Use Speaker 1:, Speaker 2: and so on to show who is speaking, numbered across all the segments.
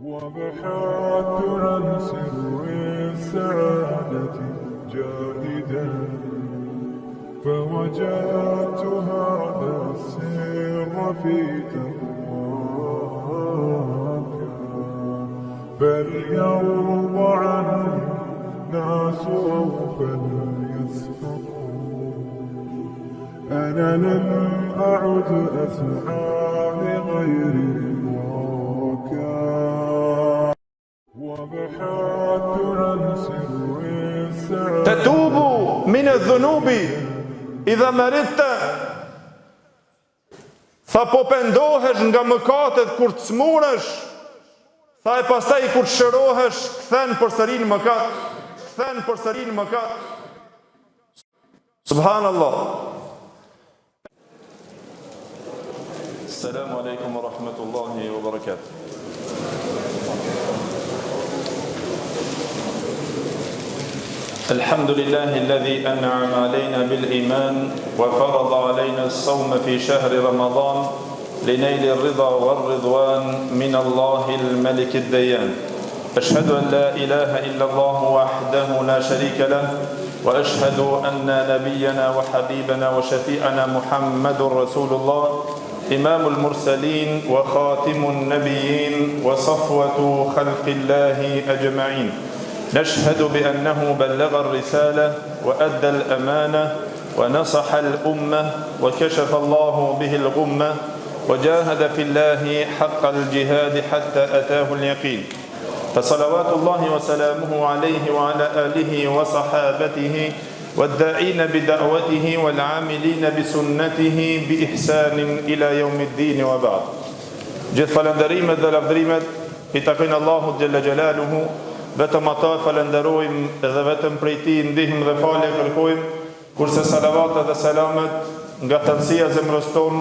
Speaker 1: وبحثت عن سر السعادة جاهدا فوجدت هذا السر في تقواك فليرضى عني الناس أو فليسخطوا أنا لن أعد أسعى لغير رضاك وبحثت عن سر السعادة
Speaker 2: تتوبوا من الذنوب إذا مرضت. Tha po pendohesh nga mëkatet kur të smuresh. Tha e pastaj kur shërohesh, kthen përsëri në mëkat, kthen përsëri në mëkat. Subhanallah. Assalamu alaikum wa rahmatullahi wa barakatuh. الحمد لله الذي أنعم علينا بالإيمان وفرض علينا الصوم في شهر رمضان لنيل الرضا والرضوان من الله الملك الديان. أشهد أن لا إله إلا الله وحده لا شريك له وأشهد أن نبينا وحبيبنا وشفيعنا محمد رسول الله إمام المرسلين وخاتم النبيين وصفوة خلق الله أجمعين. نشهد بأنه بلغ الرسالة وأدى الأمانة ونصح الأمة وكشف الله به الغمة وجاهد في الله حق الجهاد حتى أتاه اليقين. فصلوات الله وسلامه عليه وعلى آله وصحابته والداعين بدعوته والعاملين بسنته بإحسان إلى يوم الدين وبعد. Gjithë falënderimet dhe lavdërimet I takojnë Allahut xhalla xjalaluhu, vetëm ata falenderojmë dhe vetëm prej Tij ndihmë dhe falje kërkojmë, kurse salavatet dhe selamet nga thellësia e zemrës tonë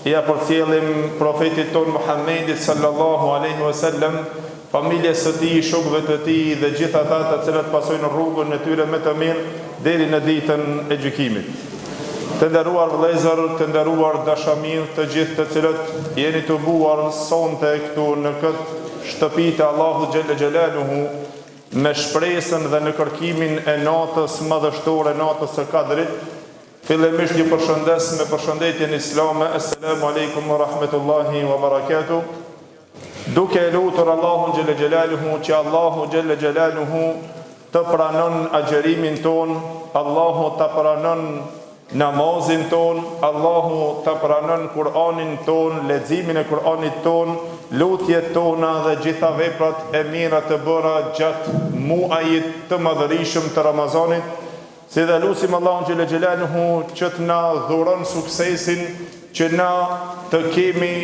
Speaker 2: ja përcjellim profetit ton Muhammedit sallallahu alaihi wasallam, familjes së tij, shokëve të tij dhe gjithë ata të cilët pasojnë rrugën e tyre me të mirë deri në ditën e gjykimit. Të nderuar vëllezër, të nderuar dashamirë, të gjithë të cilët jeni të buar sonte këtu në këtë shtëpi të Allahut xhalla xjalaluhu me shpresën dhe në kërkimin e natës madhështore, natës së Kadrit, fillimisht ju përshëndes me përshëndetjen islame, assalamu alaikum wa rahmatullahi wa barakatuh. Duke lutur Allahun xhalla xjalaluhu që Allahu xhalla xjalaluhu të pranon agjerimin ton, Allahu të pranon namazin ton, Allahu të pranon Kur'anin ton, leximin e Kur'anit ton, lutjet tona dhe gjitha veprat e mira të bëra gjatë muajit të madhërisëm të Ramazanit, si dhe lutim Allahun xhalla xjalaluhu që të na dhuron suksesin, që na të kemi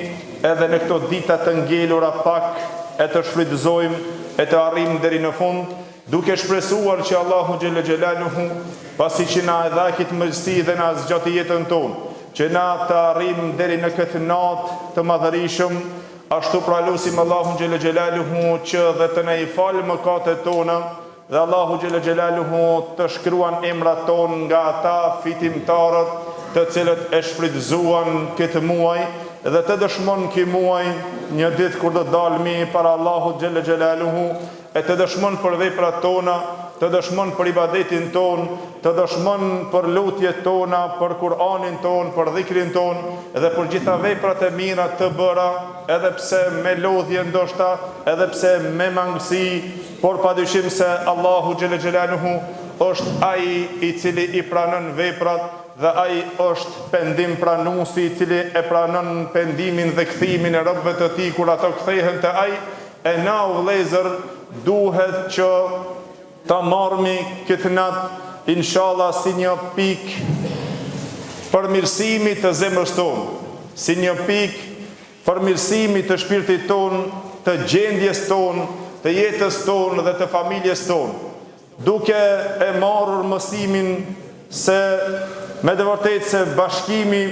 Speaker 2: edhe në këto dita të ngelura pak e të shfrytëzojmë e të arrijmë deri në fund, duke shpresuar që Allahu xhalla xjalaluhu pasi që na e dha këtë mundësi dhe na zgjati jetën tonë, që na të arrijmë deri në këtë natë të madhërisëm, ashtu pra lutim Allahun xhalla xjalaluhu që dhe të na I falë mëkatet tona dhe Allahu xhalla xjalaluhu të shkruan emrat tonë nga ata fitimtarët të cilët e shfrytëzuan këtë muaj dhe të dëshmon ky muaj një ditë kur do dalmi para Allahut xhalla xjalaluhu e të dëshmon për veprat tona, të dëshmon për ibadetin ton, të dëshmon për lutjet tona, për Kur'anin ton, për dhikrin ton dhe për gjitha veprat e mira të bëra, edhe pse me lodhje ndoshta, edhe pse me mangësi, por padyshim se Allahu xhalla xjalaluhu është ai I cili I pranon veprat dhe ai është pendim pranuesi I cili e pranon pendimin dhe kthimin e robëve të Tij kur ato kthehen te ai. E na o vëllezër duhet që ta marrmi këtë natë inshallah si një pikë përmirësimi të zemrës tonë, si një pikë përmirësimi të shpirtit tonë, të gjendjes tonë, të jetës tonë dhe të familjes tonë, duke e marrur mësimin se me të vërtetë se bashkimi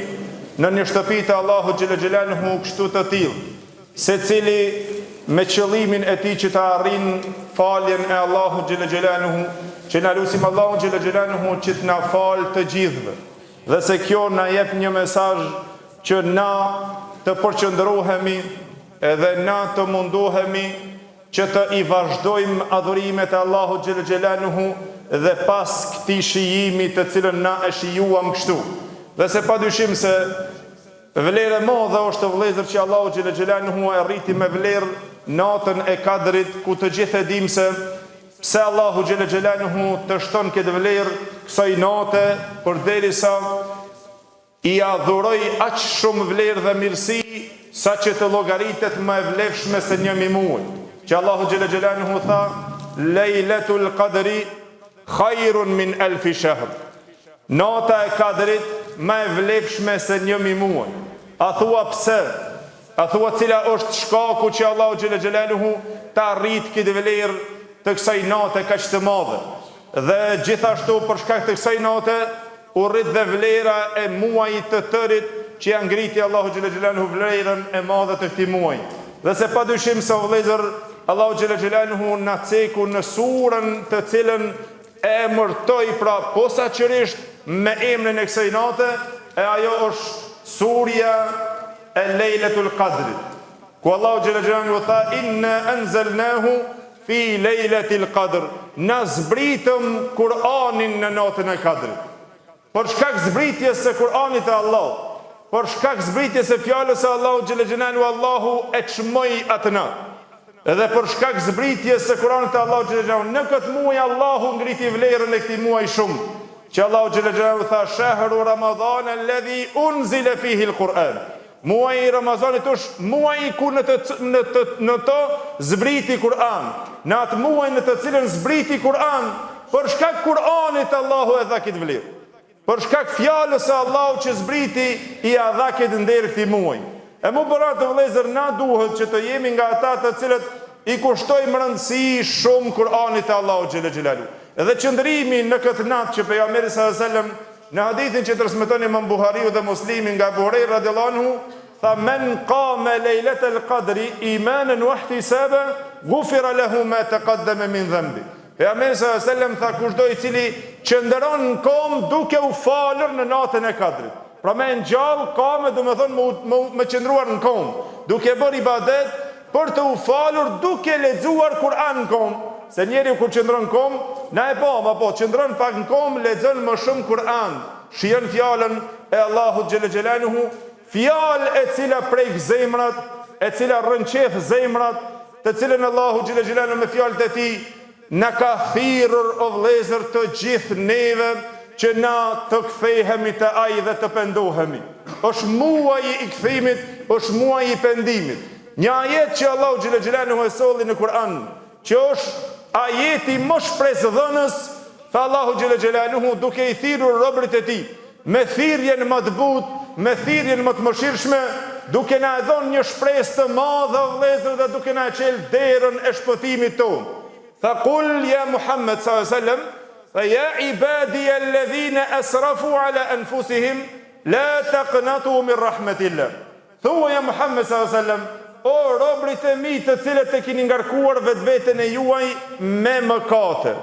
Speaker 2: në një shtëpi të Allahut xhalla xjalaluhu kështu të tillë, secili me qëllimin e tij që të arrin faljen e Allahut xhalla xjalaluhu, që na lutim Allahun xhalla xjalaluhu që të na falë të gjithëve. Dhe se kjo na jep një mesazh që na të përqendrohemi edhe na të mundohemi që të i vazhdojmë adhurimet e Allahut xhel xhelaluhu dhe pas këtij shijimi të cilën na e shijuam kështu. Dhe se padyshim se vlerë e madhe është vëllezër që Allahu xhel xhelaluhu e rriti me vlerë natën e Kadrit, ku të gjithë e dimë se pse Allahu xhel xhelaluhu të shton këtë vlerë kësaj nate, përderisa i adhuroj aq shumë vlerë dhe mirësi, sa që të llogaritet më e vlefshme se 1 muaj. Që Allahu xhel xhelaluhu tha: "Lejletul Qadri khairun min alfi shahr." Nata e Kadrit më e vlefshme se 1 muaj. A thua pse? A thua cila është shkaku që Allahu xhel xhelaluhu ta arrit këtë vlerë të kësaj nate kaq të madhe? Dhe gjithashtu për shkak të kësaj nate u rrit dhe vlera e muajit të tërit, që ja ngriti Allahu xhel xhelaluhu vlerën e madhe të këtij muaji. Dhe se padyshim se vëllezër, Allahu xhel xhelaluhu na ceku në surën të cilën e emërtoi pra posaçërisht me emrin e kësaj nate, e ajo është surja e Lejletul Qadrit, ku Allahu xhel xhelaluhu tha: "Inna anzalnahu fi Lejletil Qadr." Na zbritëm Kur'anin në natën e Kadrit. Për shkak zbritjes së Kur'anit të Allah, për shkak zbritjes së fjalës së Allahu xhel xhelaluhu, Allahu e çmoi atë natë. Edhe për shkak zbritjes së Kur'anit të Allahu xhel xhelaluhu, në këtë muaj Allahu ngriti vlerën e këtij muaji shumë. Që Allahu xhel xhelaluhu tha: "Shahru Ramadan alladhi unzila fihi al-Qur'an." Muaji i Ramazanit është muaji ku në të zbriti Kur'an. Në atë muaj në të cilën zbriti Kur'an, për shkak Kur'anit Allahu e dha këtë vlerë. Për shkak fjalës së Allahut që zbriti, i dha këtë nder këtij muaji. E mu bëra të vëllezër, na duhet që të jemi nga ata të cilët i kushtojmë rëndësi shumë Kur'anit të Allahut xhel xhelaluhu. Edhe qëndrimi në këtë natë që pejgamberi sallallahu alajhi wasallam në hadithin që transmeton Imam Buhariu dhe Muslimi nga Abu Huraira radhiyallahu anhu, tha: "Men qama lejletal qadri imanan wa ihtisaban, ghufira lahu ma taqaddama min dhanbi." Pejgamberi sallallahu alajhi wasallam tha: "Kushdo i cili qëndron në kom duke u falur në natën e Kadrit." Pra me në gjallë, kame du me thonë me qëndruar në kom, duke bërë ibadet për të u falur duke lexuar Kur'an në kom. Se njeri kur qëndron në kom, na e po, qëndron pak në kom, lexon më shumë Kur'an, shijon fjalën e Allahut xhel xhelaluhu, fjalë e cila prek zemrat, e cila rënqeth zemrat, të cilën Allahu xhel xhelaluhu me fjalët e tij na ka thirrur o vëllezër të gjithë neve që na të kthehemi te ai dhe të pendohemi. Është muaji i kthimit, është muaji i pendimit. Një ajet që Allahu xhel xhelaluhu e solli në Kur'an, që është ajeti më shpresëdhënës, tha Allahu xhel xhelaluhu duke i thirrur robërit e tij me thirrjen më të butë, me thirrjen më të mëshirshme, duke na dhënë një shpresë të madhe vëllezër dhe duke na qelë derën e shpëtimit tonë. Tha: "Qul ya Muhammad sallallahu alaihi wasallam, fa ya ibadi alladhina asrafu ala anfusihim la taqnatu min rahmatillah." Thua ja Muhammad sallallahu alaihi wasallam: "O robërit e mi të cilët e keni ngarkuar vetveten e juaj me mëkate,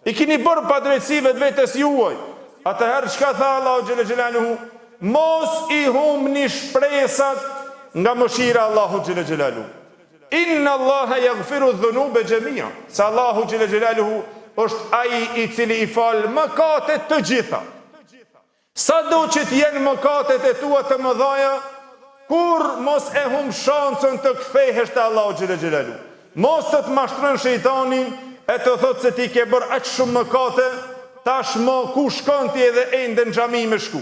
Speaker 2: i keni bërë padrejtësi vetvetes juaj." Atëherë çka tha Allahu xhel xhelaluhu? Mos i humni shpresat nga mëshira e Allahut xhel xhelaluhu. Inna Allaha yaghfiru dhunuba jami'a. Sa Allahu xhel xhelaluhu është ai i cili i fal mëkatet të gjitha. Sado që të jenë mëkatet e tua të mëdha, kur mos e hum shansën të kthehesh te Allahu xhel xhelaluhu. Mos të mashtron shejtani e të thotë se ti ke bërë aq shumë mëkate, tashmë ku shkon ti edhe ende në xhami me shku?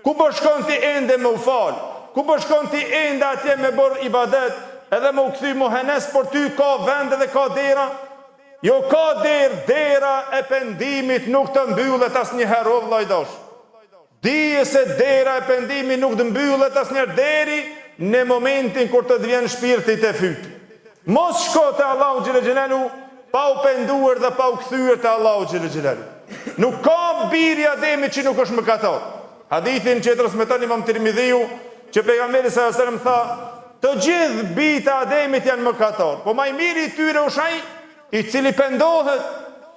Speaker 2: Ku po shkon ti ende me u fal? Ku po shkon ti ende atje me bërë ibadet, edhe me u kthy muhenes, por ty ka vend dhe ka dera? Jo, ka dera e pendimit nuk të mbyllet asnjëherë o vllai dash. Dije se dera e pendimit nuk të mbyllet asnjëherë deri në momentin kur të vjen shpirti te fyt. Mos shko te Allahu xhel xhelalu pa u penduar dhe pa u kthyer te Allahu xhel xhelalu. Nuk ka biri Ademit që nuk është mëkatar. Hadithin që transmeton Imam Tirmidhiu, që pejgamberi sallallahu alajhi wasallam tha: "Të gjithë bijtë e Ademit janë mëkatar, po më i miri i tyre është ai i cili pendohet,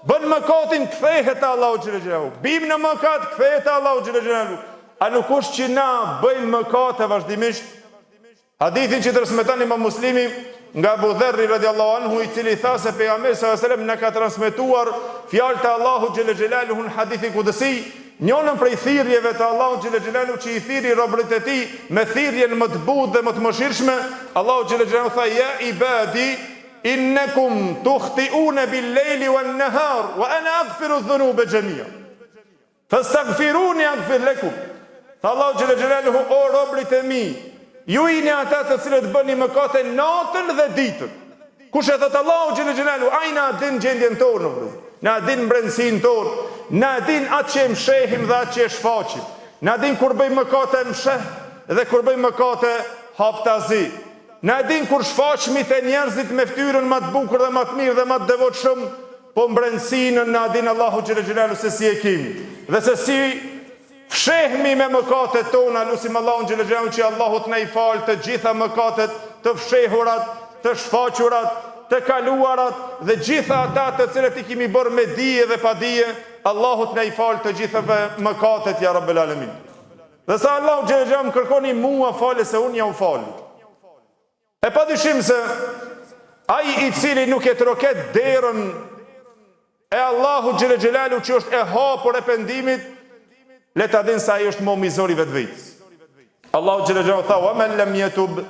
Speaker 2: bën mëkatin, kthehet te Allahu xhel xhelalu. Bim në mëkat, kthehet te Allahu xhel xhelalu." A nuk është që na bëjmë mëkate vazhdimisht? Hadithin që transmeton Imam Muslimi nga Abu Dharri radiallahu anhu, i cili tha se pejgamberi sallallahu alajhi wasallam na ka transmetuar fjalët e Allahut xhel xhelaluhu në hadithin kudsi, njënën prej thirrjeve të Allahut xhel xhelaluhu që i thirri robërit e tij me thirrjen më të butë dhe më të mëshirshme, Allahu xhel xhelaluhu tha ya ibadi innakum tukhti'una bil-layli wan-nahar wa ana aghfiru adh-dhunuba jami'a fastaghfiruni aghfir lakum. Tha Allahu xhel xhelaluhu, o robërit e mi, ju jeni ata të cilët bëni mëkate natën dhe ditën. Kush e thot Allahu xhel xhelalu, ai na din gjendjen tonë, na din brendësinë tonë, na din atë që e mshehim dhe atë që e shfaqim, na din kur bëjmë mëkate msheh dhe kur bëjmë mëkate haptazi, na din kur shfaqemi te njerëzit me fytyrën më të bukur dhe më të mirë dhe më të devotshëm, po brendësinë na din Allahu xhel xhelalu se si e kemi dhe se si fshehmi me mëkatet tona. Lusim Allahun xhel xhelalu që Allahu të na i falë të gjitha mëkatet, të fshehurat, të shfaqurat, të kaluarat dhe gjitha ata të cilët i kemi bërë me dije dhe pa dije. Allahu të na i falë të gjitha mëkatet, ja Rabbel Alamin. Dhe sa Allahu xhel xhelalu më kërkoni mua falë se unë ja u fal. E padyshim se ai i cili nuk e troket derën e Allahu xhel xhelalu që është e hapur e pendimit, le ta din se ai është më mizori vetë vetës. Allahu xhel xhelalu tha: "Wa man lam yatub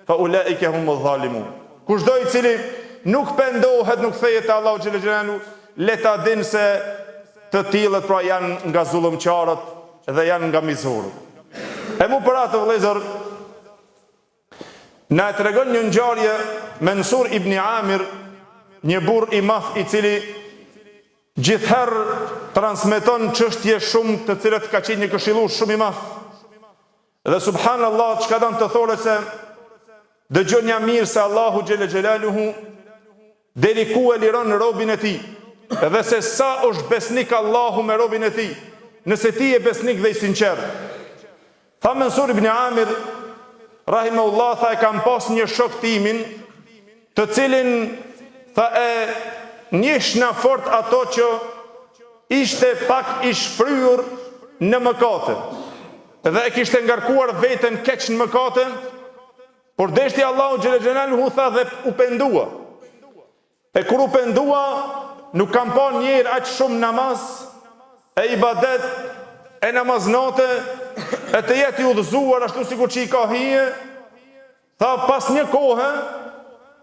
Speaker 2: fa ulaika humuz zalimun." Kushdo i cili nuk pendohet, nuk kthehet te Allahu xhel xhelalu, le ta din se të tillët pra janë nga zullumqarët dhe janë nga mizorët. E mu për atë vëllezër, na tregon një ngjarje Mansur ibn Amir, një burr i madh i cili gjithherë transmeton çështje shumë të cilat ka qenë një këshillues shumë i madh. Dhe subhanallahu, çka don të thotë se dëgjoni mirë se Allahu xhel xhelaluhu deri ku e liron robin e tij, dhe se sa është besnik Allahu me robin e tij, nëse ti je besnik dhe i sinqert. Tha Mansur ibn Amir rahimahullah, tha e kam pas një shok timin, të cilin tha e njihna fort ato që ishte pak i shfryrë në mëkate dhe e kishte ngarkuar veten keq në mëkate, por deshti Allahu xhel xhelaluhu tha dhe u pendua. E kur u pendua, nuk kam pa njerë aq shumë namaz e ibadet e namaznate e të jetë i udhëzuar ashtu sikur që i ka hije. Tha pas një kohë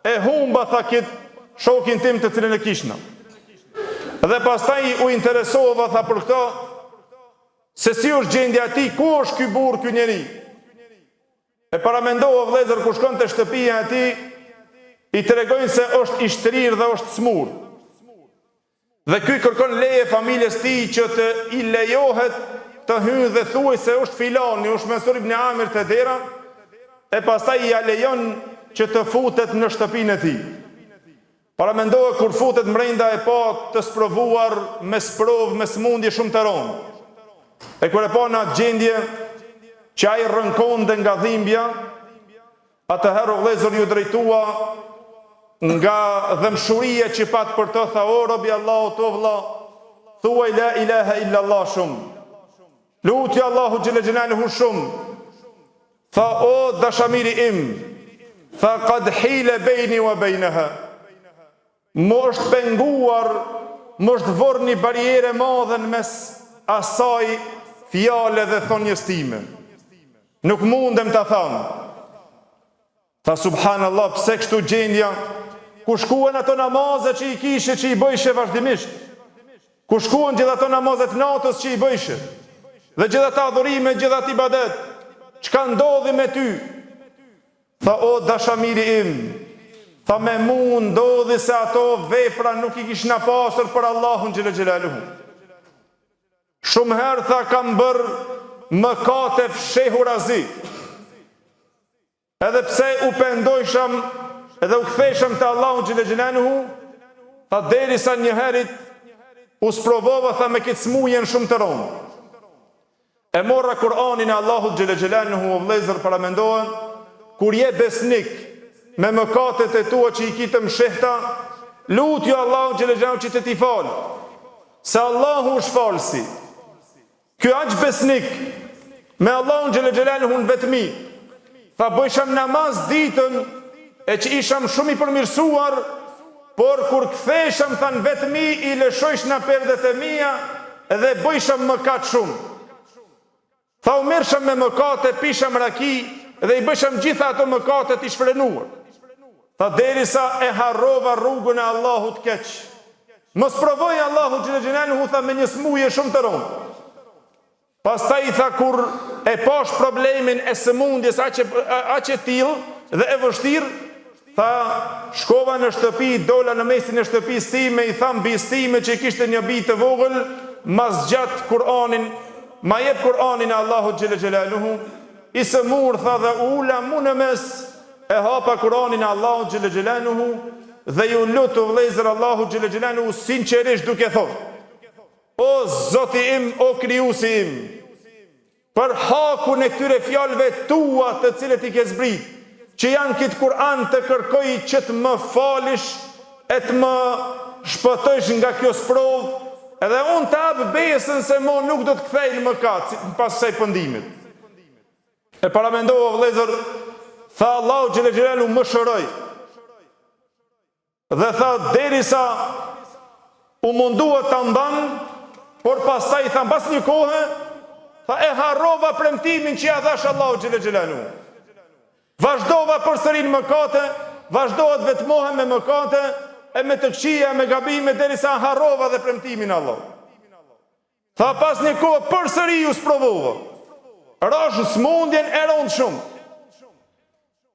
Speaker 2: e humba, tha, këtë shokin tim të cilën e kishna. Dhe pastaj u interesova, tha, për këto, se si është gjendja ti, ku është ky burr, ky njeri. E paramendova vëllezër, kur shkon te shtëpia e tij, i tregojnë se është i shtrirë dhe është smur. Dhe ky kërkon leje familjes tij që të i lejohet të hyjë dhe thuaj se është filani, është Mansur ibn Amir te dera, e pastaj ja lejon që të futet në shtëpinë e tij. Paramendova kur futet mrenda e pa të sprovuar me sprov, me smundje shumë të rëndë. E kur e pa në atë gjendje që ai rrënkonte nga dhimbja, atëherë vëllezër ju drejtua nga dëmshuria që pat për të, tha: "O robi Allahut, o vëlla, thuaj la ilaha illa Allah shumë. Lutja Allahu xhel xhelaluhu shumë." Tha: "O dashamiri im, tha qad hile bejni wa bejneha. Më është penguar, më është vorë një barriere madhe në mes asaj fjale dhe thonjës time. Nuk mundem të thamë." Tha: "Subhanallah, pse kështu gjendja? Ku shkuan ato namaze që i kishe, që i bëjshe vazhdimisht? Ku shkuan gjitha ato namazet natës që i bëjshe? Dhe gjitha ta adhurime, gjitha ti ibadet? Çka ndodhi me ty?" Tha: "O dashamiri im, tha me mu ndodhi se ato vepra nuk i kishna pasur për Allahun xhel xhelaluhu. Shumë herë, tha, kam bërë mëkate fshehurazi. Edhe pse u pendojsham edhe u ktheshëm te Allahu xhel xhelaluhu, tha derisa një herit u sprovova, tha, me këtë smujën shumë të rëndë. E morra Kur'anin e Allahut xhel xhelaluhu, o vëllezër, paramendohen, kur je besnik me mëkatet e tua që i kitë mshehta, lutju Allahu xhel xhelaluhu që të ti falë, se Allahu është falësi. Ky aq besnik me Allahun xhel xhelaluhu në vetmi, Tha bëjshëm namaz ditën e që ishëm shumë i përmirësuar, por kur ktheshëm than vetëmi i lëshojsh në perdet e mia dhe bëjshëm mëkat shumë. Tha u merrshëm me mëkate, pishëm raki dhe i bëjshëm gjitha ato mëkatet i shfrenuar. Tha derisa e harrova rrugën e Allahut keq. Mos provoj Allahu xhelaluhu tha me një smuje shumë të rëndë. Pastaj tha kur e pash problemin e sëmundjes aq e tillë dhe e vështirë, tha shkova në shtëpi, dola në mesin e shtëpisë time, i tham bijës time që kishte një bijë të vogël, mas gjatë Kur'anin, ma jep Kur'anin e Allahut xhelaluhu, i sëmur tha dhe ula mu në mes, e hapa Kur'anin e Allahut xhelaluhu dhe ju lutu vëllezër Allahu xhelaluhu sinqerisht duke thonë: o Zoti im, o krijuesi im, për hakun e këtyre fjalëve tua të cilët i ke zbrit, që janë këtë Kur'an, të kërkoj që të më falish e të më shpëtojsh nga kjo sprovë, edhe unë të hap besën se mo nuk do të kthej në mëkat pas kësaj pendimit. E paramendova vëllezër, tha Allahu xhelaluhu më shëroi. Dhe tha derisa u mundua ta mban, por pastaj tha pas një kohe, tha e harrova premtimin që ja dhash Allahu xhelaluhu. Vazhdova përsëri në mëkate, vazhdova të vetmohem me mëkate, e me të këqija, me gabime, derisa harrova dhe premtimin e Allahut. Tha pas një kohë përsëri u sprovova. Rash smundjen e rënd shumë.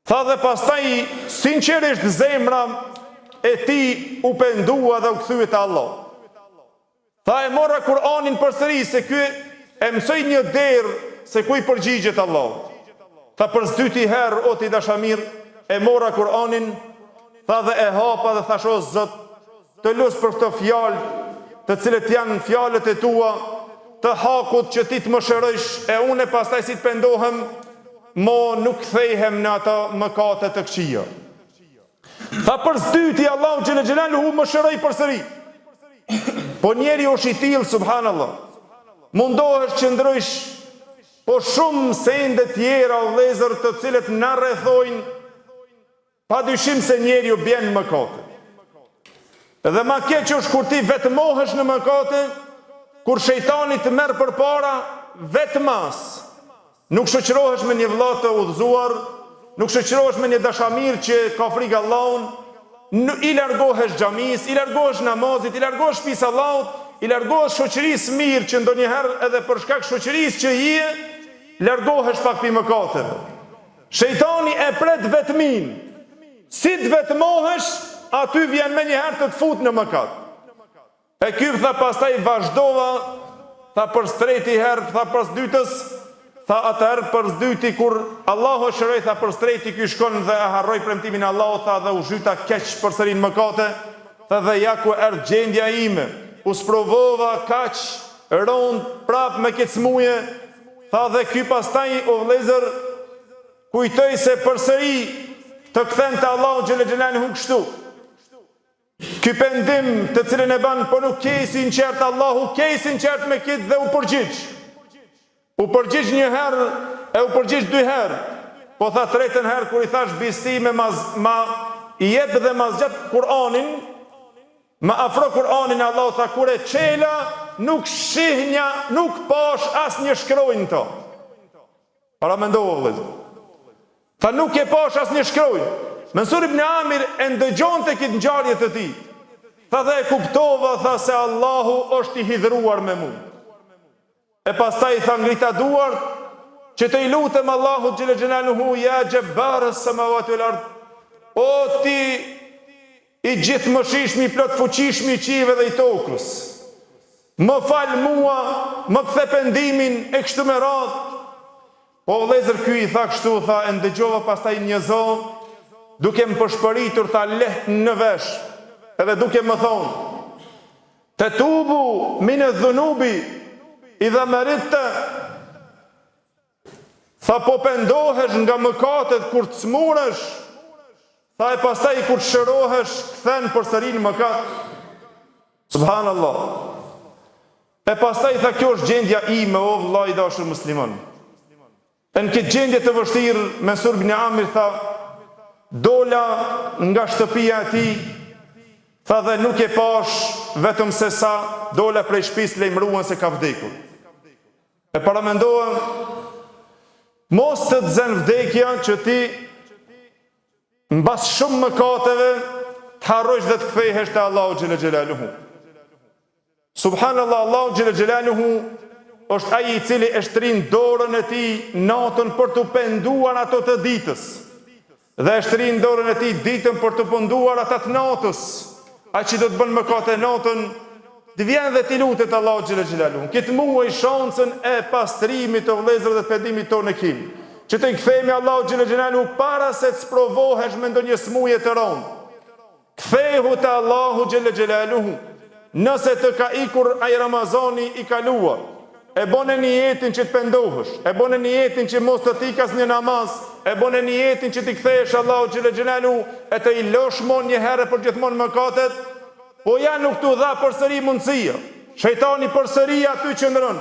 Speaker 2: Tha dhe pastaj sinqerisht zemra e tij u pendua dhe u kthye te Allah. Tha e morra Kur'anin përsëri se ky e mësoi një derë se ku i përgjigjet Allahu. Tha për s'dyti herë o ti dashamir, e mora Kur'anin, tha dhe e hapa dhe thash o Zot, të lus për këto fjalë, të cilët janë fjalët e tua, të hakut që ti të më shërojsh, e unë e pastaj si të pendohem, mo nuk kthejhem në ato mëkate të këqija. Tha për s'dyti Allahu xhelaluhu më shëroi përsëri. Po njeri është i tillë, subhanallah, mundohesh që ndrojsh, po shumë sende tjera o vëllezër të cilët na rrethojnë, pa dyshim se njeri u bjen në mëkate. Edhe ma keq është kur ti vetmohesh në mëkate, kur shejtani të merr përpara vetmas. Nuk shoqërohesh me një vëlla të udhëzuar, nuk shoqërohesh me një dashamir që ka frikë Allahun, i largohesh xhamis, i largohesh namazit, i largohesh shtëpisë Allahut, i largohesh shoqërisë mirë që ndonjëherë edhe për shkak shoqërisë që je, largohesh pak pi mëkateve. Shejtani e pret vetmin. Si të vetmohesh, aty vjen me njëherë të fut në mëkat. E ky tha pastaj vazhdova, tha për streti herë, tha për s'dytës, tha atëherë për s'dyti kur Allahu shëroi, tha për streti ky shkon dhe e harroi premtimin e Allahut, tha dhe u zhyta keq përsëri në mëkate, tha dhe ja ku erdh gjendja ime. U sprovova kaq rond prap me këtë smuje. Tha dhe ky pastaj o vëllezër kujtoi se përsëri të kthen te Allahu xhelaluhu kështu. Ky pendim të cilën e ban, po nuk kesin qert Allahu, kesin qert me këtë dhe u përgjigj. U përgjigj një herë, e u përgjigj dy herë. Po tha tretën herë kur i thash bistime ma i jep dhe ma zgjat Kur'anin, ma afro Kur'anin e Allahu, tha kur e çela nuk shihnja, nuk pash as një shkronjë to. Para mendova vëllezër. Tha nuk e pash as një shkronjë. Mansur ibn Amir e ndëgjonte këtë ngjarje të tij. Tha dhe e kuptova, tha se Allahu është i hidhruar me mua. E pastaj tha ngrita duart që të i lutem Allahu xhelaluhu ya jabbar as-samawati wal ard. O ti i gjithëmëshishmi, plot fuqishmi i qive dhe i tokës. Më fal mua, më kthe pendimin e kështu me radhë. Po vëllezër ky i tha kështu, tha e ndëgjova pastaj një zon, duke më përshpëritur tha lehtë në vesh, edhe duke më thonë: "Te tubu min adh-dhunubi idha maritta." Tha po pendohesh nga mëkatet kur të smuresh, tha e pastaj kur të shërohesh, kthen përsëri në mëkat. Subhanallah. E pastaj tha kjo është gjendja ime o vëllai dashur musliman. në këtë gjendje të vështirë, Mesur ibn Amir tha, dola nga shtëpia e tij, tha dhe nuk e pash vetëm se sa dola prej shtëpisë lajmëruan se ka vdekur. E paramendohem, mos të të zën vdekja që ti mbas shumë mëkateve të harrojsh dhe të kthehesh te Allahu xhela xhelaluhu. Subhanallahu, Allahu xhela xhelaluhu është ai i cili e shtrin dorën e tij natën për të penduar ato të ditës. Dhe e shtrin dorën e tij ditën për të penduar ata të natës. Ai që do të bën mëkate natën, të vjen dhe ti lutet Allahu xhela xhelaluhu. Këtë muaj shansën e pastrimit të vëllezërve dhe të pendimit tonë kim. Që të kthehemi Allahu xhela xhelaluhu para se të sprovohesh me ndonjë smuje të rëndë. Kthehu te Allahu xhela xhelaluhu. Nëse të ka ikur ai Ramazani i kaluar, e bone niyetin që të pendohesh, e bone niyetin që mos të tikas një namaz, e bone niyetin që të kthehesh Allahu xhela xhelaluhu, e të i lësh një herë për gjithmonë mëkatet, po ja nuk t'u dha përsëri mundësia. Shejtani përsëri aty qëndron.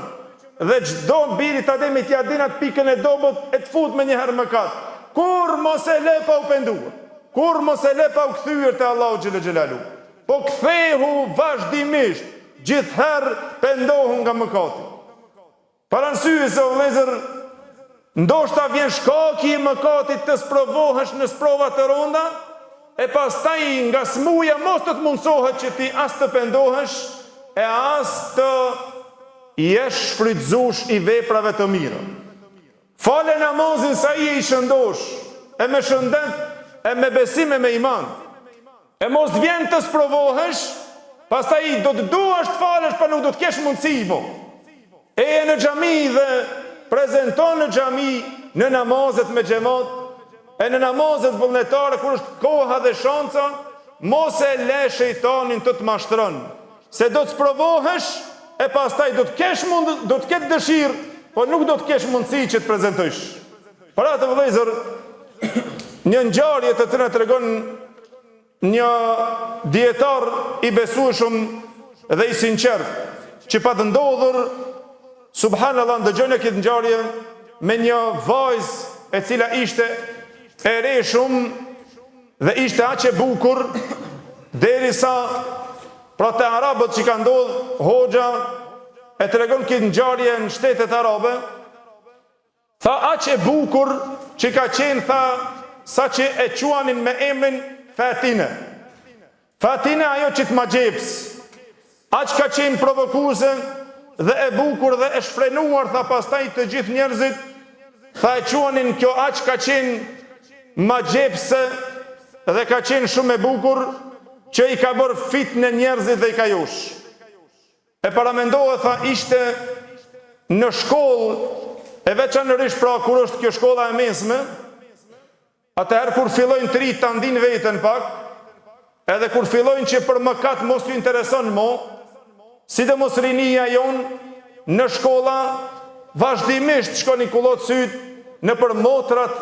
Speaker 2: Dhe çdo biri të ademit ja din atë pikën e dobët e të fut me një herë mëkat. Kur mos e le pa u penduar, kur mos e le pa u kthyer te Allahu xhela xhelaluhu. Po kthehu vazhdimisht, gjithherë pendohu nga mëkati. Parasysh se vëllezër, ndoshta vjen shkaki i mëkatit të sprovohesh në sprova të rënda, e pastaj nga smuja mos të mundsohet që ti as të pendohesh, e as të jesh shfrytëzush i veprave të mira. Fale namazin sa i shëndosh, e me shëndet, e me besim e me iman. E mos vjen të sprovohesh, pastaj do të duash të falesh, pa nuk do të kesh mundësi mo. E në xhami dhe prezanton në xhami në namazet me xhamat, e në namazet vullnetare kur është koha dhe shanca, mos e le shejtanin të mashtron, se do të sprovohesh e pastaj do të ketë dëshirë, po nuk do të kesh mundësi që të prezantosh. Për atë vëllezër, një ngjarje të cilën tregon një dietar i besueshëm dhe i sinqert, që pa të ndodhur, subhanallahu, ndëgjojnë këtë ngjarje me një vajzë e cila ishte e re shumë dhe ishte aq e bukur, derisa pra te arabët që ka ndodhur, hoxha e tregon këtë ngjarje në shtetet arabe, tha aq e bukur që ka qenë, tha, sa që e quanin me emrin Fatine. Fatine ajo që të ma gjeps. Aq ka qenë provokuese dhe e bukur dhe e shfrenuar, tha pastaj të gjithë njerëzit, tha e quanin kjo aq ka qenë ma gjepse dhe ka qenë shumë e bukur, që i ka bërë fit në njerëzit dhe i ka josh. E paramendohet, tha, ishte në shkollë, e veçanërisht pra kur është kjo shkolla e mesme, atëherë kur fillojnë të rritë të ndin vetën pak, edhe kur fillojnë që për mëkat mos t'ju intereson mo, sidomos rinia jonë në shkolla, vazhdimisht shkoni kullot syt në për motrat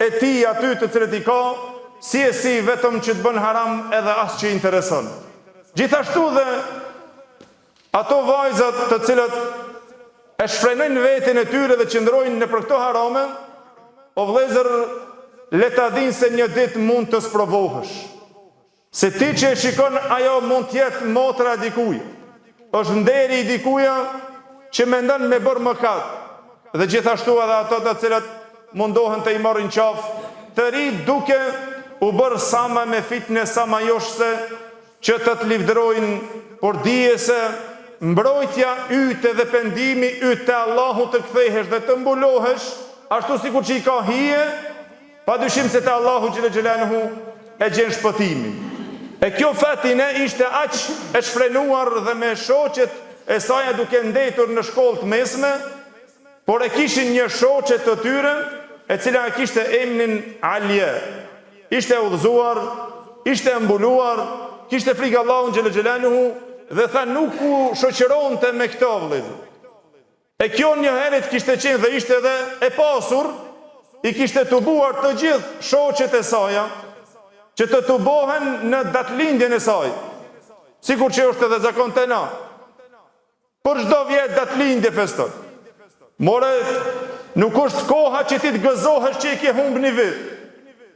Speaker 2: e ti aty të cilët i ka, si e si vetëm që të bën haram edhe as që i intereson. Gjithashtu dhe ato vajzat të cilët e shfrenojnë vetin e tyre dhe qëndrojnë në për këto harame, o vëllezër, le ta dinë se një ditë mund të sprovohesh. Se ti që e shikon, ajo mund tjetë motra dikuj, është nderi i dikuja që mendon me bërë mëkat, dhe gjithashtu edhe ato të cilat mundohen të i marrin qafë, të ri duke u bërë sama me fitne, sama joshse, që të të livdrojnë, por dije se mbrojtja yte dhe pendimi yte Allahu të kthehesh dhe të mbulohesh, ashtu sikur që i ka hije, pa dyshim se të Allahu xhela xhelaluhu e gjen shpëtimin. E kjo Fatine ishte aq e shfrenuar dhe me shoqet e saj duke ndetur në shkollë të mesme, por e kishin një shoqe të tyre, e cila e kishte emrin Alje. Ishte udhëzuar, ishte mbuluar, kishte frikë Allahun xhela xhelaluhu dhe tha nuk u shoqëronte me këto vëllezër. E kjo një herët kishte qenë dhe ishte edhe e pasur, i kishte tubuar të gjithë shoqet e saja, që të tubohen në datlindjen e saj, sikur që është edhe zakon të na. Për çdo vjet datlindje feston. More, Nuk është koha që ti të gëzohesh që i ke humbë një vit.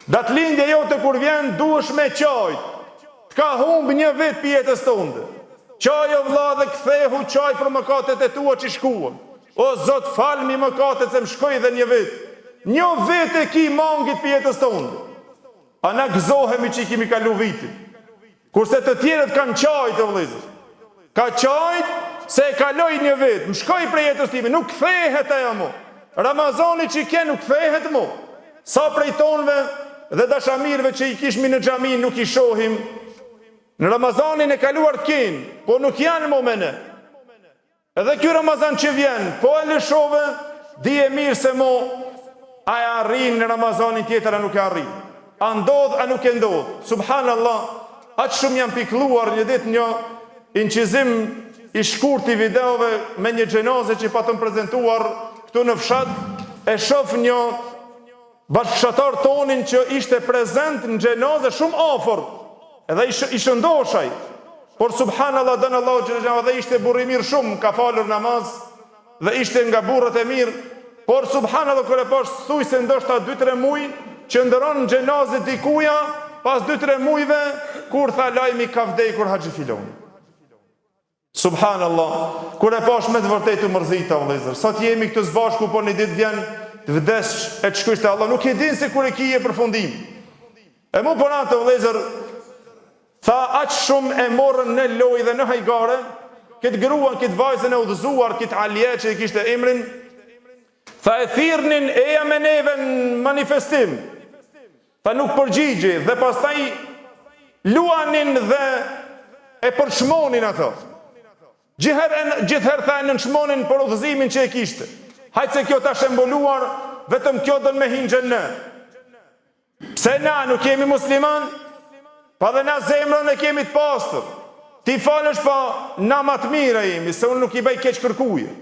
Speaker 2: Datëlindja jote kur vjen duhesh me qajt. T'ka humbë një vit për jetës tënde. Qaj o vlla dhe kthehu qaj për mëkatet e tua që shkuan. O Zot, falmi mëkatet se më shkoj dhe një vit. Një vit e ki mangit për jetës tënde. A na gëzohemi që i kemi kalu vitin. Kurse të tjerët kanë qajt o vlezër. Ka qajt se e kaloj një vit. Më shkoj për jetës time, nuk kthehet ajo mo. Ramazani që i ke nuk kthehet mo. Sa prej tonve dhe dashamirve që i kishmi në xhami nuk i shohim. Në Ramazanin e kaluar t'kin, po nuk janë mo me ne. Edhe ky Ramazan që vjen, po e lëshove, di e mirë se mo a e arrin në Ramazanin tjetër a nuk e arrin. A ndodh a nuk e ndodh. Subhanallah, aq shumë jam pikluar një ditë një incizim i shkurt i videove me një xhenaze që patëm prezentuar këtu në fshat, e shof një bashkëshatar tonin që ishte prezent në xhenaze shumë afër, edhe i shëndoshaj, por subhanallah dënë Allah xhallahu dhe ishte burr i mirë shumë, ka falur namaz dhe ishte nga burrat e mirë, por subhanallah kur e pash thuj se ndoshta 2-3 muaj që ndëron në xhenazë dikuja, pas 2-3 muajve kur tha lajmi ka vdekur Haxhi Filoni. Subhanallah, kur e pash me të vërtetë u mërzita vëllezër. Sot jemi këtu së bashku, po një ditë vjen të vdesh e të shkojsh te Allah, nuk e din se kur e kije përfundim. E mu për atë vëllezër, tha aq shumë e morën në lojë dhe në hajgare, këtë gruan, këtë vajzën e udhëzuar, këtë Alije që i kishte emrin, tha e thirrnin eja me neve në manifestim. Tha nuk përgjigje dhe pastaj luanin dhe e përçmonin ato. Gjithherë tha e nënçmonin për udhëzimin që e kishte. Hajtë se kjo ta shemboluar, vetëm kjo dën me hinë xhennet. Pse na nuk jemi musliman? Pa dhe na zemrën e kemi të pastër. Ti falësh pa na më të mirë jemi, se unë nuk i bëj keq kërkuje.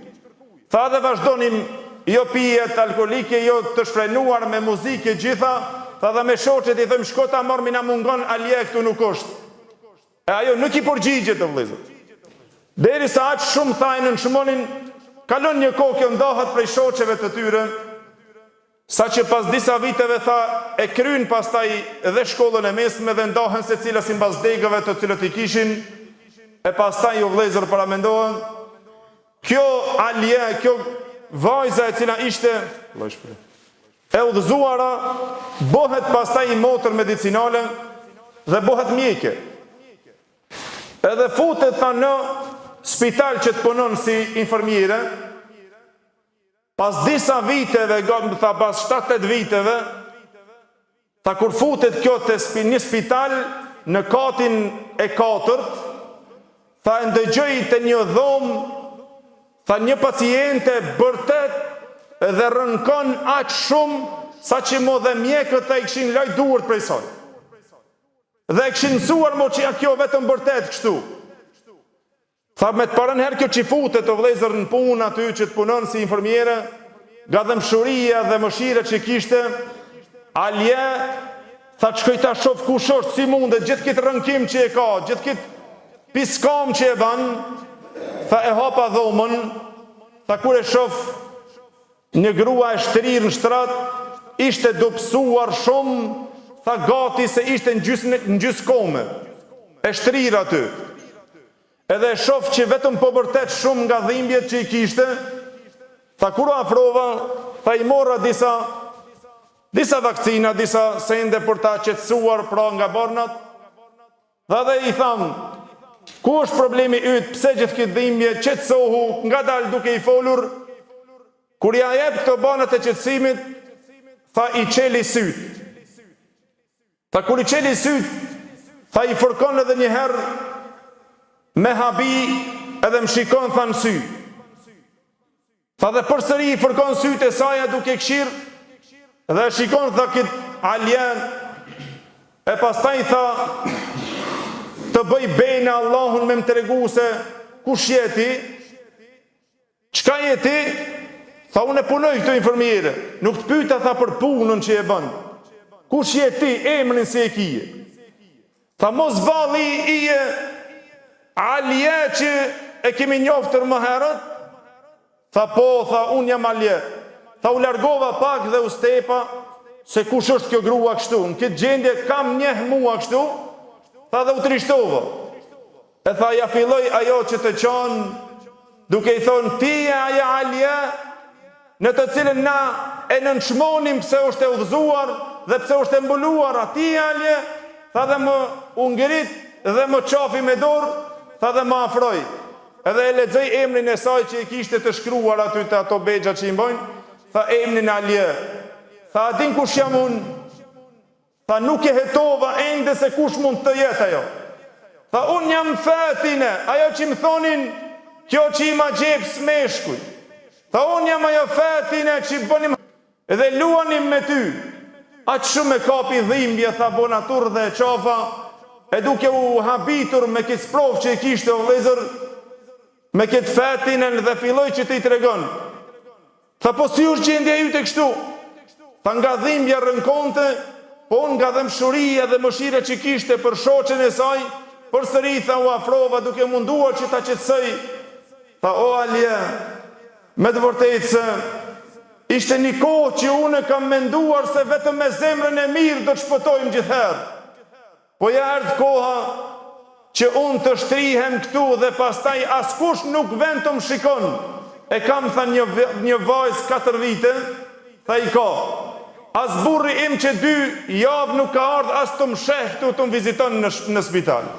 Speaker 2: Tha dhe vazhdonim jo pijet alkolike, jo të shfrenuar me muzike gjitha, tha dhe me shoqet i thëmë shkota marmi na mungon Alije këtu nuk është. E ajo nuk i përgjigjet të vëllezër. Deri sa aq shumë thajnë në nënçmonin, kalon një kohë kjo ndahet prej shoqeve të tyre, sa që pas disa viteve tha e kryen pastaj edhe shkollën e mesme dhe ndahen se cila si mbas degëve të cilët i kishin, e pastaj u vëllezër paramendohen, kjo Alije, kjo vajza e cila ishte e udhëzuara, bëhet pastaj motër medicinale dhe bëhet mjeke. Edhe futet tha në spital që të punon si infermiere, pas disa viteve, tha pas 7-8 viteve, tha kur futet kjo të një spital në katin e 4, tha ndëgjoj të një dhomë, tha një paciente bërtet dhe rënkon aq shumë, sa që mo dhe mjekët e këshin laj duart prej saj. Dhe e këshin mësuar mo që kjo vetëm bërtet kështu. Tha me të parën herë kjo që futet të vëllezër në punë aty që të punon si infermiere, nga dëmshuria dhe mëshira që kishte, Alije, tha që shkoj ta shof kush është, si mundet, gjithë këtë rënkim që e ka, gjithë këtë piskam që e ban, tha e hapa dhomën, tha kur e shof një grua e shtrirë në shtrat, ishte dopsuar shumë, tha gati se ishte në gjysë kome, e shtrirë aty. Edhe e shof që vetëm po bërtet shumë nga dhimbjet që i kishte, tha kur afrova, tha i mora disa vakcina, disa sende për ta qetësuar pra nga barnat, dhe i tham, ku është problemi yt, pse gjithë këtë dhimbje, qetësohu, nga dalë duke i folur, kur ja jep këto banat e qetësimit, tha i qeli syt. Tha kur i qeli syt, tha i fërkon edhe një herë, me habi edhe më shikon tha në sy. Tha dhe përsëri i fërkon syt e saja duke këshir dhe shikon tha këtë Alien e pastaj tha të bëj bejnë Allahun me më të regu se kush jeti, qka jeti, tha unë e punoj këto infermiere, nuk të pyta tha për punën që e bën, kush jeti, emrin si e kije. Tha mos valli ije Alije që e kemi njoftër më herët, tha po, tha unë jam Alije. Tha u largova pak dhe u stepa se kush është kjo grua kështu. Në këtë gjendje kam njeh mua kështu. Tha dhe u trishtova. E tha ja filloj ajo që të qanë duke i thonë ti e aja Alja në të cilën na e nënçmonim pse është e udhëzuar dhe pse është e mbuluar ati Alja. Tha dhe më ungerit dhe më qafi me dorë. Tha dhe më afroj. Edhe e lexoj emrin e saj që i kishte të shkruar aty të ato begja që i mbojnë. Tha emrin Alje. Tha a din kush jam unë? Tha nuk e hetova ende se kush mund të jetë ajo. Tha unë jam Fatine, ajo që më thonin kjo që i ma gjep smeshkuj. Tha unë jam ajo Fatine që bënim edhe luanim me ty. Aqë shumë e kapi dhimbje, tha bonatur dhe e qafa, e duke u habitur me këtë sprov që i kishte o vëllezër, me këtë Fatinen dhe filloj që ti tregon. Tha po si është gjendja ju të kështu? Tha nga dhimbja rënkonte, po nga dhe mshuria dhe mëshire që kishte për shoqen e saj, për sëri tha u afrova duke munduar që ta qetësoj. Tha o Alje, me të vërtetë se ishte një kohë që unë kam menduar se vetëm me zemrën e mirë do të shpëtojmë gjithherë. Po ja erdhi koha që unë të shtrihem këtu dhe pastaj askush nuk vend të më shikon. E kam tha një vajzë 4 vite, tha i ka. As burri im që 2 javë nuk ka ardhë as të më sheh këtu të më viziton në spital.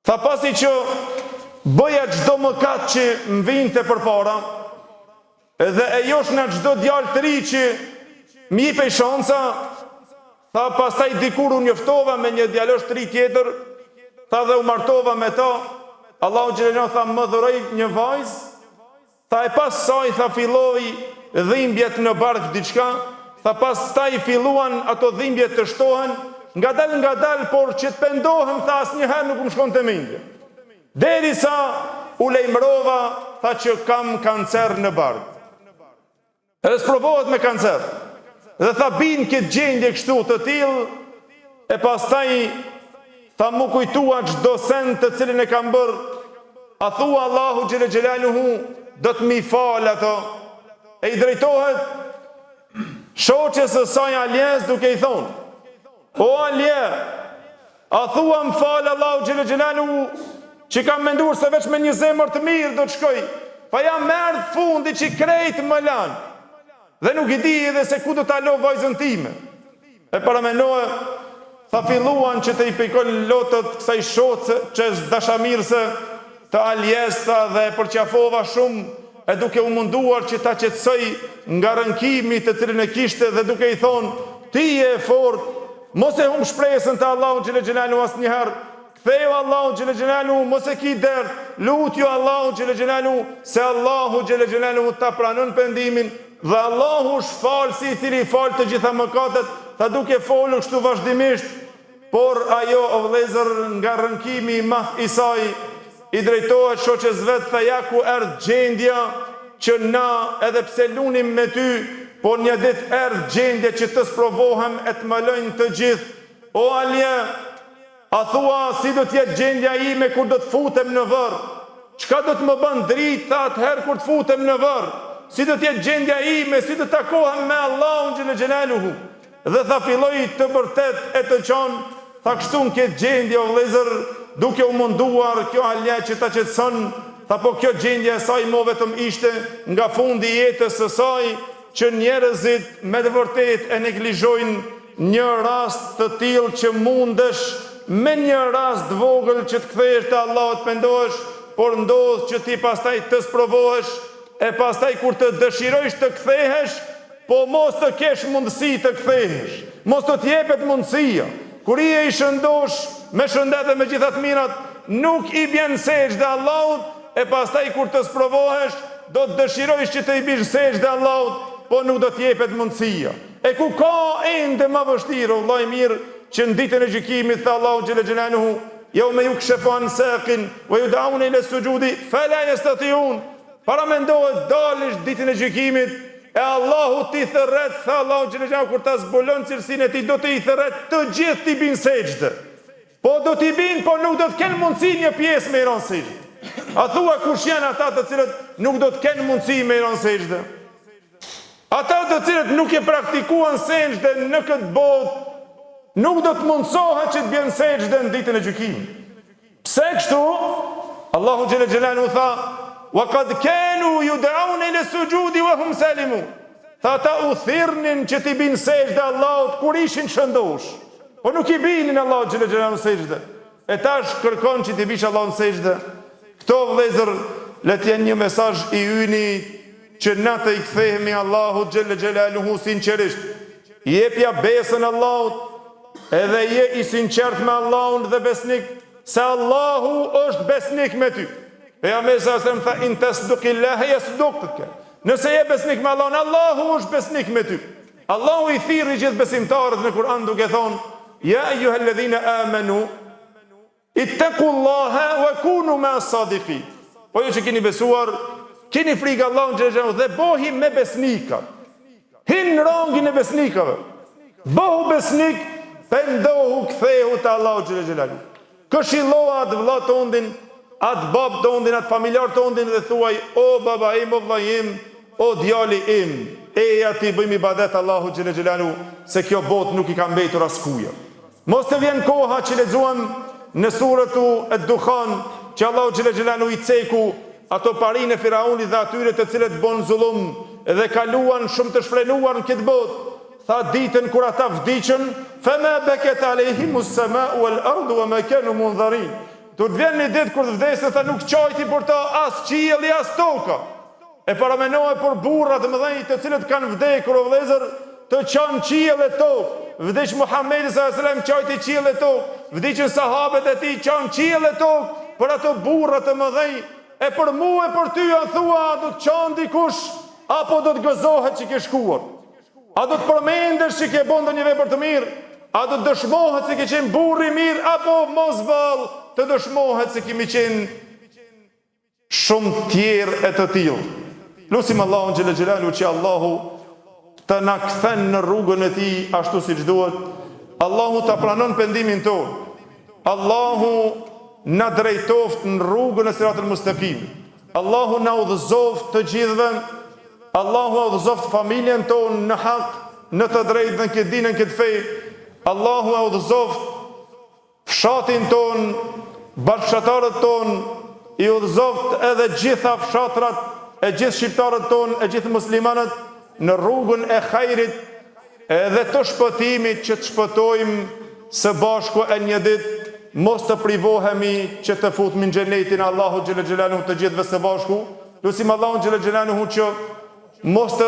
Speaker 2: Tha pasi që bëja çdo mëkat që më vinte përpara, edhe e josh nga çdo djalë të ri që më jepej shansa, tha pastaj dikur unë njoftova me një djalosh të ri tjetër, tha dhe u martova me ta, Allahu xhallahu tha më dhuroi një vajzë, tha e pas saj tha filloi dhimbjet në bark diçka, tha pastaj filluan ato dhimbjet të shtohen, nga dal, por që të pendohem, tha asnjëherë nuk më shkon të mendje. Derisa u lejmërova, tha që kam kancer në bark. Edhe sprovohet me kancer. Dhe tha bin këtë gjendje kështu të tillë, e pastaj tha mu kujtua çdo send të cilin e kam bërë, a thua Allahu xhele xhelaluhu do të mi fal ato. E i drejtohet shoqes së saj Aljes duke i thonë, o Alje, a thua më falë Allahu xhele xhelaluhu që kam menduar se veç me një zemër të mirë do të shkoj, pa jam merë fundi që krejt më lanë, dhe nuk i di edhe se ku do të alo vajzën time. E paramenohe, tha filluan që të i pikon lotët kësaj shoqe që dashamirëse të Aljesta dhe e përqafova shumë, e duke u munduar që ta qetësoj nga rënkimi të cilin e kishte dhe duke i thonë, ti je fort, mos e hum shpresën të Allahu xhele xhelaluhu asnjëherë, ktheu Allahu xhele xhelaluhu, mos e ki dert, lutju Allahu xhele xhelaluhu se Allahu xhele xhelaluhu ta pranon pendimin dhe Allahu është falësi i cili fal të gjitha mëkatet, ta duke folur kështu vazhdimisht, por ajo o vëllezër nga rënkimi i madh i saj i drejtohet shoqes vet, tha ja ku erdh gjendja që na edhe pse lunim me ty, por një ditë erdh gjendja që të sprovohem e të më lëjnë të gjithë. O Alje, a thua si do t'jetë gjendja ime kur do të futem në vërë? Çka do të më bën dritë tha atëherë kur të futem në vërë? Si do t'jetë gjendja ime, si do takohem me Allahun xhele xhelaluhu? Dhe tha filloi të vërtet e të qonë, tha kështu në këtë gjendje o vëllezër, duke u munduar kjo Alje që ta qetëson, tha po kjo gjendje e saj mo vetëm ishte nga fundi i jetës së saj që njerëzit me të vërtet e neglizhojnë një rast të tillë që mundesh me një rast vogël që të kthehesh te Allahu të pendohesh, por ndodh që ti pastaj të sprovohesh e pastaj kur të dëshirojsh të kthehesh, po mos të kesh mundësi të kthehesh, mos të t'jepet mundësia. Kur i shëndosh me shëndet dhe me gjithat mirat, nuk i bjen sejdë Allahut, e pastaj kur të sprovohesh, do të dëshirojsh që të i bish sejdë Allahut, po nuk do t'jepet mundësia. E ku ka ende më vështirë, o vllai mirë, që në ditën e gjykimit tha Allahu xhele xhelaluhu, yawma yukshafu an saqin wa yud'auna ila sujudi fala yastati'un. Para mendohet dalësh ditën e gjykimit, e Allahu ti thërret, tha Allahu xhele xhelaluhu, kur ta zbulon cilësinë e tij, do të i thërret të gjithë ti bin sejdë. Po do t'i bin, po nuk do të kenë mundësi një pjesë me i rënë sejdë. A thua kush janë ata të cilët nuk do të kenë mundësi me i rënë sejdë?
Speaker 3: Ata të cilët nuk e praktikuan sejdë në këtë botë, nuk do të mundsohet që të bjen sejdë në ditën e gjykimit. Pse kështu? Allahu xhela xhelalu tha: "Wa qad kanu yud'auna ila sujudi wa hum salimun." Tha ata u thirrnin që t'i bin sejdë Allahut kur ishin shëndosh. Po nuk i binin Allahu xhela xhelalu sejdë. E tash kërkon që t'i bish Allahun sejdë. Këto vëllezër, le të jenë një mesazh i yni që na të i kthehemi Allahut xhela xhelaluhu sinqerisht. Jepja besën Allahut, edhe je i sinqert me Allahun dhe besnik se Allahu është besnik me ty. Pejgamberi sa më tha in tasduqillaha yasduqka. Nëse je besnik me Allahun, Allahu është besnik me ty. Allahu i thirrë gjithë besimtarët në Kur'an duke thonë: "Ya ayyuhalladhina amanu ittaqullaha wa kunu ma'as-sadiqin." Po ju që keni besuar, keni frikë Allahun xhelalu dhe bohi me besnika. Hin në rangin e besnikave. Bohu besnik, pendohu, kthehu te Allahu xhelalu. Këshilloa atë vëlla tondin, atë bab tondin, atë familjar tondin dhe thuaj: "O baba im, o vëlla im, o djali im, eja ti bëjmë ibadet Allahu xhelalu, se kjo botë nuk i ka mbetur askuja." Mos të vjen koha që lexuam në suratu ad-Dukhan që Allahu xhelalu i ceku ato parinë e Firaunit dhe atyre të cilët bon zullum dhe kaluan shumë të shfrenuar në këtë botë. Tha ditën kur ata vdiqën, fama bakat alayhimus sama'u wal ardu wama kanu munzarin. Do të vjen një ditë kur të vdesë, tha nuk qajti për ta as qielli as toka. E paramenohet për burrat më dhënë të cilët kanë vdekur o vëllezër, të qanë qiell e tokë. Vdiq Muhamedi sallallahu alaihi wasallam qajti qiell e tokë. Vdiqën sahabët e tij qanë qiell e tokë për ato burrat të mëdhenj. E për mua e për ty a thua, do të qanë dikush apo do të gëzohet që ke shkuar? A do të përmendesh që ke bën ndonjë vepër të mirë? A do të dëshmohet se ke qenë burri i mirë apo mos vallë të dëshmohet se kemi qenë shumë tjerë e të tillë? Lutim Allahun xhela xhelalu që Allahu të na kthen në rrugën e tij ashtu siç duhet. Allahu ta pranon pendimin ton. Allahu na drejtoft në rrugën e siratul mustaqim. Allahu na udhëzoft të gjithëve. Allahu udhëzoft familjen tonë në hak, në të drejtë në këtë dinë, në këtë fe. Allahu udhëzoft fshatin tonë, bashkëtarët tonë, i udhëzoft edhe gjitha fshatrat, e gjithë shqiptarët tonë, e gjithë muslimanët në rrugën e hajrit edhe të shpëtimit që të shpëtojmë së bashku e një ditë. Mos të privohemi që të futemi në xhenetin Allahu xhela xhelalu të gjithëve së bashku. Lutim Allahun xhela xhelalu që mos të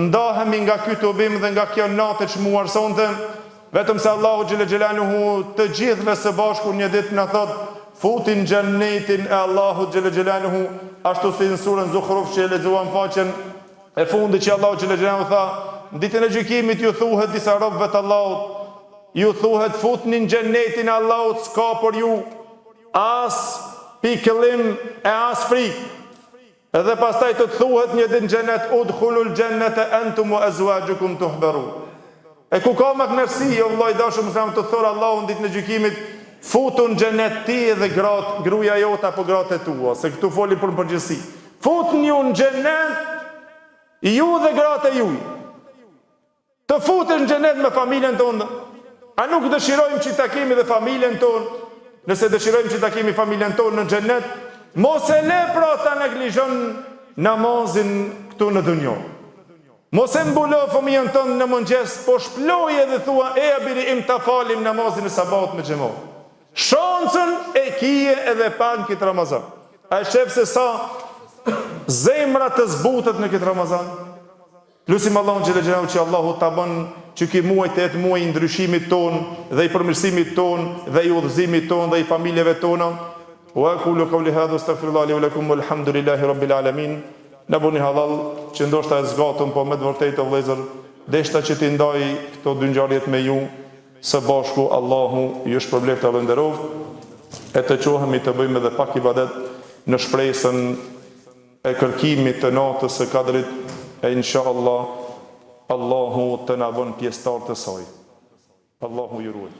Speaker 3: ndahemi nga ky tubim dhe nga kjo natë që mu arsonte, vetëm se Allahu xhela xhelalu të gjithëve së bashku një ditë na thot futin xhenetin e Allahu xhela xhelalu, ashtu si në surën Zukhruf që e lexuam faqen e fundit që Allahu xhela xhelalu tha: "Në ditën e gjykimit ju thuhet disa robëve të Allahut, ju thuhet futni në xhenetin e Allahut, s'ka për ju as pikëllim e as frikë." Edhe pastaj të thuhet një ditë në xhenet: "Udkhulul jannata antum wa azwajukum tuhbarun." E ku ka më kënaqësi, o vëllai dashur, më të thor Allahu në ditën e gjykimit: "Futu në xhenet ti dhe gratë, gruaja jote apo gratë e tua", se këtu foli për përgjithësi. Futni ju në xhenet ju dhe gratë e juaj. Të futesh në xhenet me familjen tonë. A nuk dëshirojmë që ta kemi dhe familjen tonë? Nëse dëshirojmë që ta kemi familjen tonë në xhenet, mos e le pra ta neglizhon namazin këtu në dunjë. Mos e mbulo fëmijën tonë në mëngjes, po shploje dhe thua: "E abiri im ta falim namazin e sabat me xhamat." Shancën e kije edhe pan këtë Ramazan. A e shef se sa zemra të zbutet në këtë Ramazan? Lutim Allahun xhela xhelalu që Allahu ta bën që ky muaj të jetë muaj i ndryshimit ton dhe i përmirësimit ton dhe i udhëzimit ton dhe i familjeve tona. Wa aqulu qawli hadha astaghfirullaha li wa lakum walhamdulillahi rabbil alamin. Në bëni halal që ndoshta e zgatëm, po me të vërtetë o vëllezër, deshta që ti ndaj këto dy ngjarjet me ju së bashku. Allahu ju shpërblet të nderoft e të qohemi të bëjmë edhe pak ibadet në shpresën e kërkimit të natës së Kadrit, e inshallah Allahu të na bën pjesëtar të saj. Allahu ju ruaj.